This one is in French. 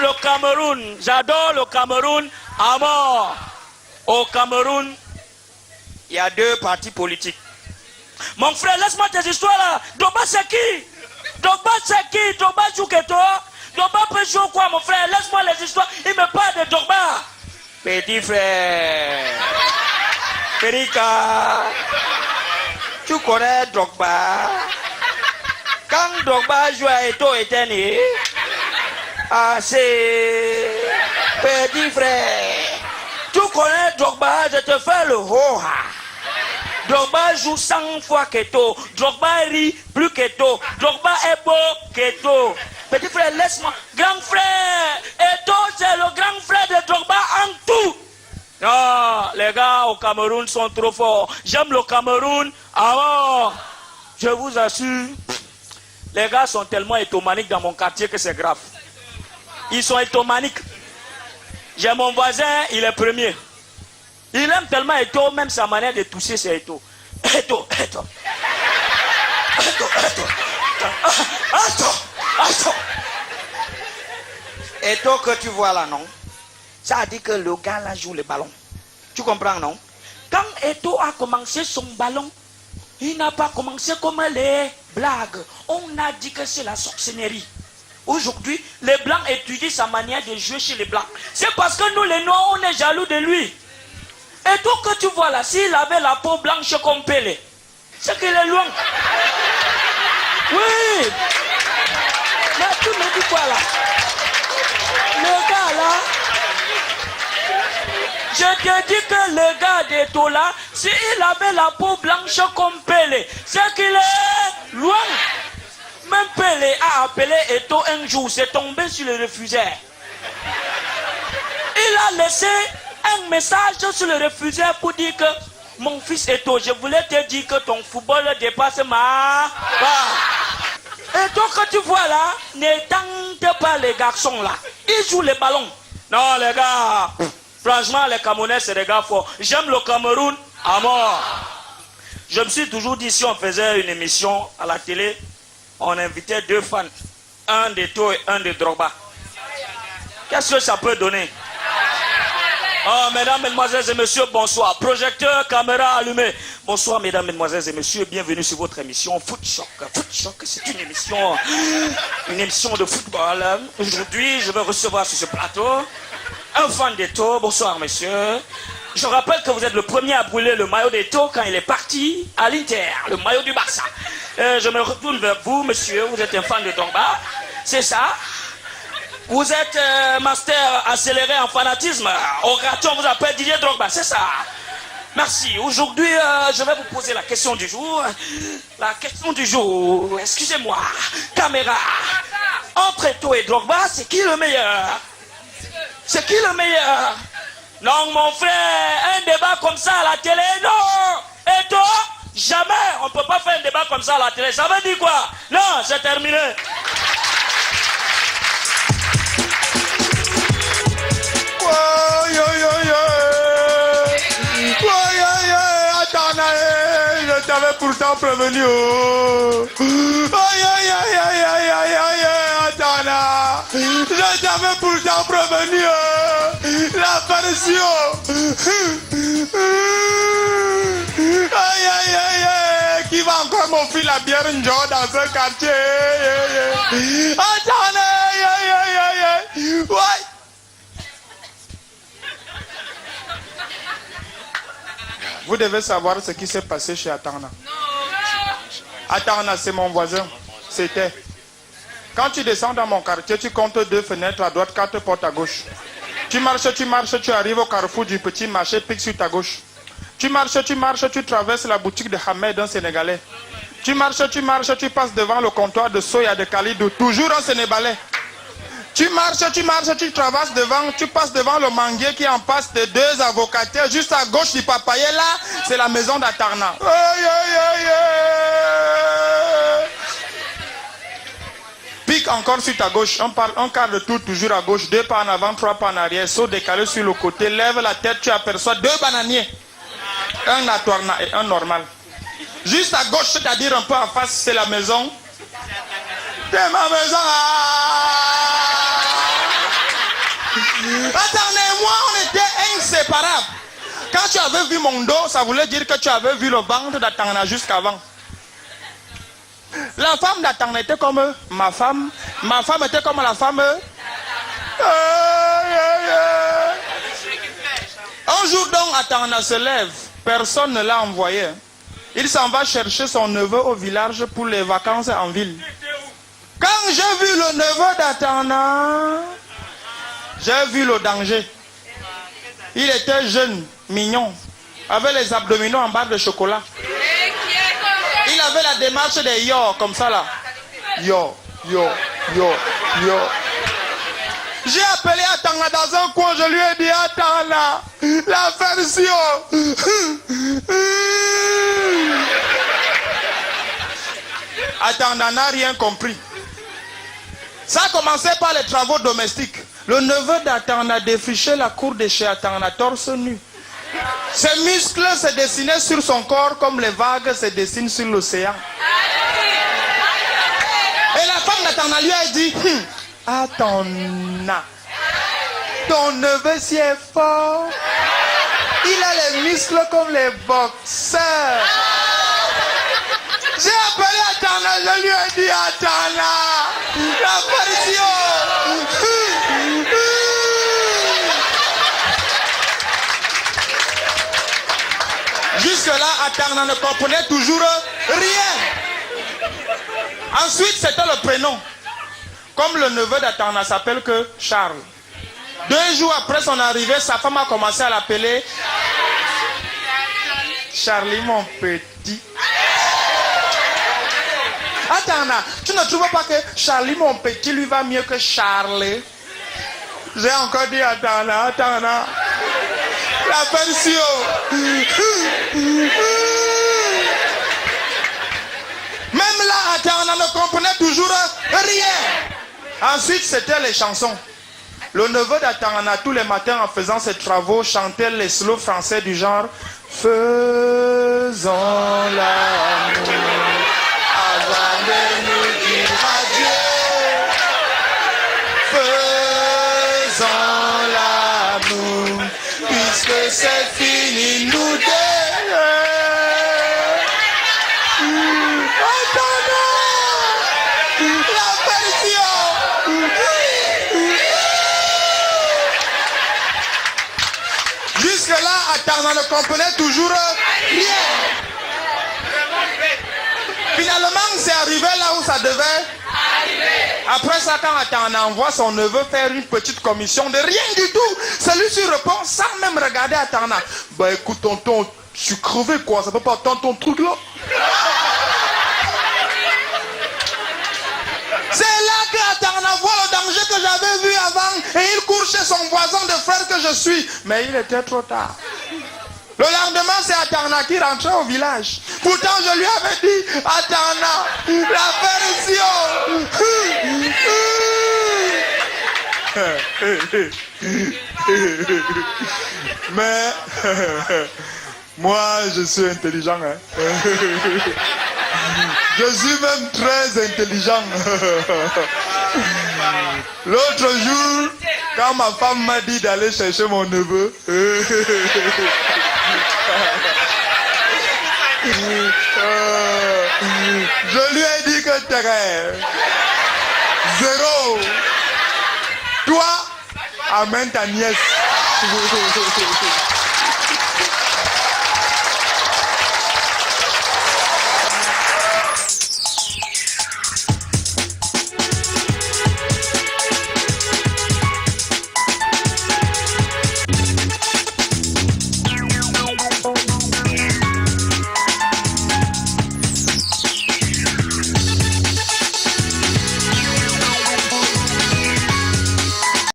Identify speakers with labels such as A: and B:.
A: le Cameroun. J'adore le Cameroun à mort. Au Cameroun, il y a 2 partis politiques. Mon frère, laisse-moi tes histoires là. Drogba c'est qui? Drogba c'est qui? Drogba joue que toi? Drogba peut jouer quoi, mon frère? Laisse-moi les histoires. Il me parle de Drogba. Petit frère. Perika. Tu connais Drogba? Quand Drogba joue à Eto Eteni, ah c'est petit frère. Tu connais Drogba, je te fais le ho-ha. Drogba joue 100 fois Keto. Drogba rit plus Keto. Drogba est beau Keto. Petit frère, laisse-moi. Grand frère, Eto c'est le grand frère de Drogba en tout. Non, les gars au Cameroun sont trop forts. J'aime le Cameroun. Alors, je vous assure, les gars sont tellement étomaniques dans mon quartier que c'est grave. Ils sont étomaniques. J'ai mon voisin, il est premier. Il aime tellement Eto, même sa manière de toucher c'est Eto. Eto. Eto que tu vois là, non? Ça a dit que le gars là joue le ballon. Tu comprends, non? Quand Eto a commencé son ballon, il n'a pas commencé comme les blagues. On a dit que c'est la sorcellerie. Aujourd'hui, les Blancs étudient sa manière de jouer chez les Blancs. C'est parce que nous, les Noirs, on est jaloux de lui. Et tout que tu vois là, s'il avait la peau blanche comme Pelé, c'est qu'il est loin. Oui. Mais tu me dis quoi là? Le gars là, je te dis que le gars d'Eto là, s'il avait la peau blanche comme Pelé, c'est qu'il est loin. Même Pelé a appelé Eto un jour, c'est tombé sur le refuseur. Il a laissé un message sur le refuseur pour dire que mon fils Eto, je voulais te dire que ton football dépasse ma part. Eto que tu vois là, ne tente pas les garçons là. Ils jouent les ballons. Non les gars, franchement les Camerounais c'est des gars forts. J'aime le Cameroun à mort. Je me suis toujours dit si on faisait une émission à la télé, on invitait 2 fans, un d'Eto et un de Drogba. Qu'est-ce que ça peut donner? Oh, mesdames, mesdemoiselles et messieurs, bonsoir. Projecteur, caméra allumée. Bonsoir, mesdames, mesdemoiselles et messieurs. Bienvenue sur votre émission Foot Choc. Foot Choc, c'est une émission de football. Aujourd'hui, je vais recevoir sur ce plateau un fan d'Eto. Bonsoir, monsieur. Je rappelle que vous êtes le premier à brûler le maillot d'Eto quand il est parti à l'Inter, le maillot du Barça. Je me retourne vers vous, monsieur. Vous êtes un fan de Drogba. C'est ça? Vous êtes master accéléré en fanatisme. Orateur vous appelle Didier Drogba, c'est ça? Merci. Aujourd'hui, je vais vous poser la question du jour. La question du jour, excusez-moi. Caméra. Entre Eto et Drogba, c'est qui le meilleur? C'est qui le meilleur? Non, mon frère, un débat comme ça à la télé, non. Eto, jamais. On ne peut pas faire un débat comme ça à la télé. Ça veut dire quoi? Non, c'est terminé.
B: Je t'avais pourtant prévenu. Je t'avais pourtant prévenu. La version. Qui va encore m'offrir la bière Njo dans ce quartier? Ouais. Vous devez savoir ce qui s'est passé chez Atarna. Atarna, c'est mon voisin. C'était. Quand tu descends dans mon quartier, tu comptes 2 fenêtres à droite, 4 portes à gauche. Tu marches, tu arrives au carrefour du petit marché, pique sur ta gauche. Tu marches, tu traverses la boutique de Hamed, un Sénégalais. Tu marches, tu passes devant le comptoir de soya de Khalidou, toujours un Sénégalais. Tu marches, tu traverses devant, tu passes devant le manguier qui est en face de 2 avocataires. Juste à gauche du papaye, là, c'est la maison d'Atarna. Pique encore sur ta gauche, un quart de tour toujours à gauche, 2 pas en avant, 3 pas en arrière, saut décalé sur le côté, lève la tête, tu aperçois 2 bananiers. Un Atarna et un normal. Juste à gauche, c'est-à-dire un peu en face, c'est la maison. C'est ma maison. Attendez, moi, on était inséparables. Quand tu avais vu mon dos, ça voulait dire que tu avais vu le ventre d'Atangana jusqu'avant. La femme d'Atangana était comme ma femme était comme la femme. Un jour donc, Atangana se lève, personne ne l'a envoyé. Il s'en va chercher son neveu au village pour les vacances en ville. Quand j'ai vu le neveu d'Atangana, j'ai vu le danger. Il était jeune, mignon, avec les abdominaux en barre de chocolat. Il avait la démarche des yo, comme ça là. Yo, yo, yo, yo. J'ai appelé Atangana dans un coin, je lui ai dit Atangana, la version. Atangana n'a rien compris. Ça a commencé par les travaux domestiques. Le neveu d'Atangana a défriché la cour de chez Atangana, torse nu. Ses muscles se dessinaient sur son corps comme les vagues se dessinent sur l'océan. Et la femme d'Atangana lui a dit, Atangana, ton neveu si est fort. Il a les muscles comme les boxeurs. J'ai appelé Atangana, je lui ai dit Atangana, l'apparition. Jusque-là, Atangana ne comprenait toujours rien. Ensuite, c'était le prénom. Comme le neveu d'Atangana s'appelle que Charles. 2 jours après son arrivée, sa femme a commencé à l'appeler Charlie mon petit. Atangana, tu ne trouves pas que Charlie mon petit lui va mieux que Charlie? J'ai encore dit Atangana, Atangana. La version. Même là, Atangana ne comprenait toujours rien. Ensuite, c'était les chansons. Le neveu d'Atangana, tous les matins en faisant ses travaux, chantait les slows français du genre faisons l'amour avant de nous dire adieu. Faisons l'amour puisque c'est fini nous deux. Jusque-là, Atangana ne comprenait toujours rien. Finalement, c'est arrivé là où ça devait arriver. Après ça, quand Atangana envoie son neveu faire une petite commission de rien du tout, celui-ci répond sans même regarder Atangana. Bah écoute, tonton, je suis crevé quoi, ça peut pas attendre ton truc là. C'est là que Atangana voit le danger que j'avais vu avant et il court chez son voisin de frère que je suis. Mais il était trop tard. Le lendemain, c'est Atangana qui rentrait au village. Pourtant, je lui avais dit, Atangana, la version. Mais, moi, je suis intelligent. Hein? Je suis même très intelligent. L'autre jour, quand ma femme m'a dit d'aller chercher mon neveu, je lui ai dit que t'es 0. Toi, amène ta nièce.